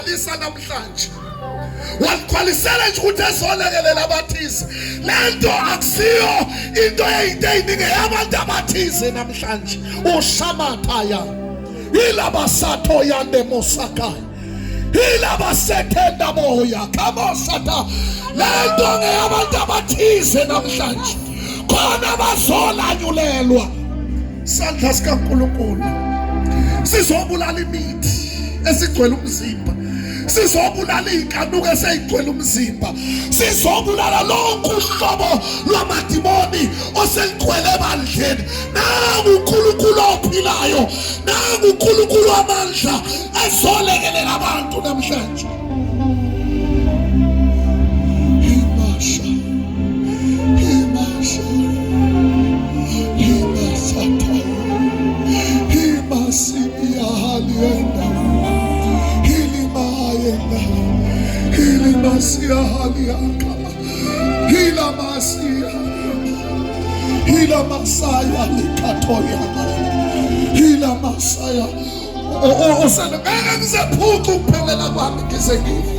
waligcwalisa namhlanje. Waligcwalisela nje ukuthi ezolekelela abathize. Lento akusiyo into eyiningi yabantu abathize namhlanje. Ushamathaya ilabasatho yande mosaka ilabasethenda boya kamosata. Lento ngeyabantu abathize namhlanje. Khona bazolanyulelwa. Sandla sikaNkulunkulu sizobulala imithi esigcwele umzimba, sizobulala inkanuko eseyigcwele umzimba, sizobulala lonke uhlobo lwamadimoni oseligcwele ebandleni. Nangu uNkulunkulu ophilayo, nangu uNkulunkulu amandla ezolekelela abantu namhlanje. Hila masaya likatoya hila masaya osana ngeke ngizephuca ukuphelela kwami ngisekifi.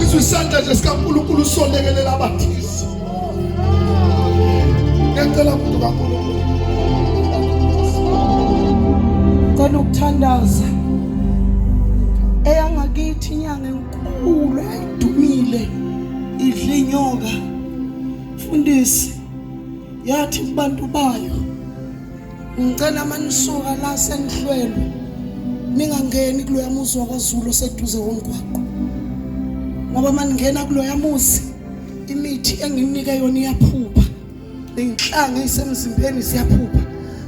Isisanda nje sikaNkulunkulu solekelela abathize. Ngicela umuntu kaNkulunkulu ngicela ukuthandaza eyangakithi inyanga enkulu ayidumile idla inyoka. Mfundisi yathi kubantu bayo, ngicela manisuka la senihlwelwe ningangeni kuloya muzi wakwaZulu oseduze komgwaqo, ngoba maningena kuloya muzi imithi enginike yona iyaphupha, inhlanga ezisemzimbeni ziyaphupha.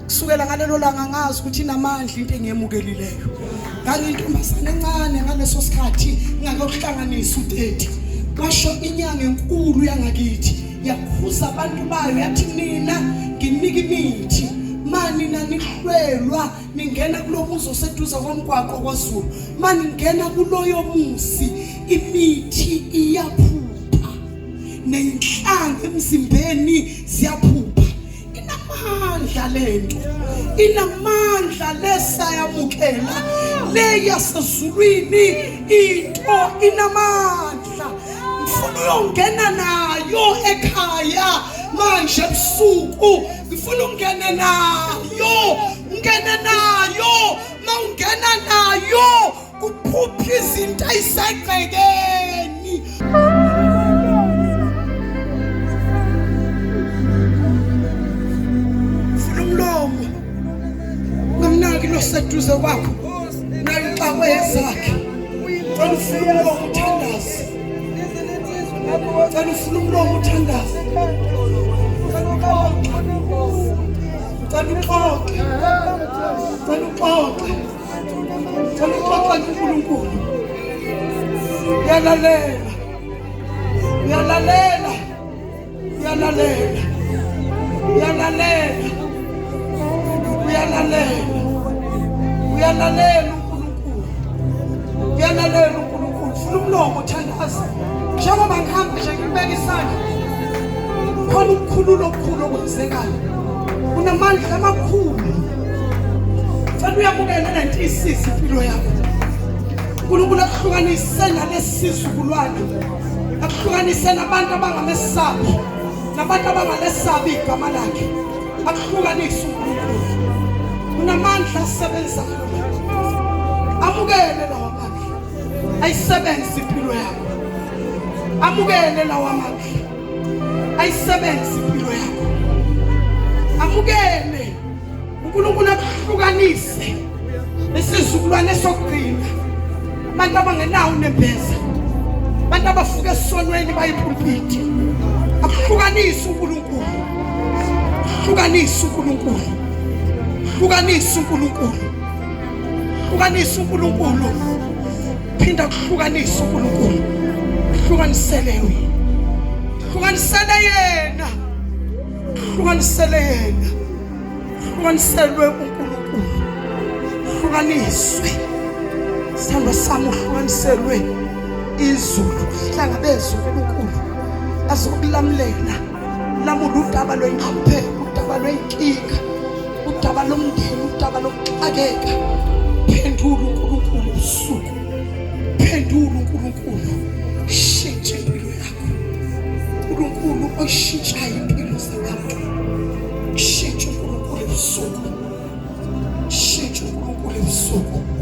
Kusukela ngalelo langa ngazi ukuthi inamandla into engiyemukelileyo. Ngangiyintombazane encane ngaleso sikhathi ngingakahlanganisa u30. Kwasho inyanga enkulu yangakithi yakhuza abantu bayo yathi mina nginika imithi mani nanihlwelwa ningena kulo muzi oseduze komgwaqo kwaZulu. Mani ngena kuloyo muzi imithi iyaphupha nenhlanga emzimbeni ziyaphupha. Inamandla lento, inamandla lesayamukela leya sezulwini into inamandla. Ngifuna uyongena nayo ekhaya manje ebusuku, ngifuna ungene nayo, ungene nayo. Mawungena nayo kuphupha izinto ayisegcekeni. Umlomo ngamnaki lo seduze kwakho nalixakwe ezakhe. Cela ufuna umlomo uthandaze, cela ufuna umlomo uthandaze, cela uxoxe, cela uxoxe, cela uxoxe kuNkulunkulu. Uyalalela, uyalalela, uyalalela, uyalalela, uyalalela, uyalalela uNkulunkulu, uyalalela uNkulunkulu. Funa umlomo uthandaza. Njengoba ngihamba nje ngibeka isandla, khona ukukhulula okukhulu okwenzekayo. Unamandla amakhulu. Fanele uyamukele lento isisi impilo yakho. uNkulunkulu akuhlukanise nalesisizukulwane, akuhlukanise nabantu abangamesabi, nabantu abangalesabi igama lakhe. Akuhlukanise uNkulunkulu. Unamandla asebenzayo. Amukele lawa mandla ayisebenza impilo yakho. Amukele lawa mandla ayisebenza impilo yakho. Amukele uNkulunkulu akuhlukanise isizukulwane esokugcina. Abantu abangenawo nembeza, abantu abafuka esonweni bayipulpiti. Akuhlukanise uNkulunkulu, hlukanise uNkulunkulu, hlukanise uNkulunkulu, hlukanise uNkulunkulu. Phinda kuhlukanise uNkulunkulu, hlukanisele yena, hlukanisele yena, hlukanisele yena, hlukanisele uNkulunkulu, hlukaniswe. Sithando sami uhlukaniselwe izulu, hlangabezwe uNkulunkulu azokulamulela. Lamula udaba lwenhlupheko, udaba lwenkinga, udaba lomndeni, udaba lokuxakeka. Phendula uNkulunkulu usuku, uNkulunkulu shintshe impilo yakho. uNkulunkulu oshintshayo impilo zabantu. Shintshe uNkulunkulu ebusuku. Shintshe uNkulunkulu ebusuku.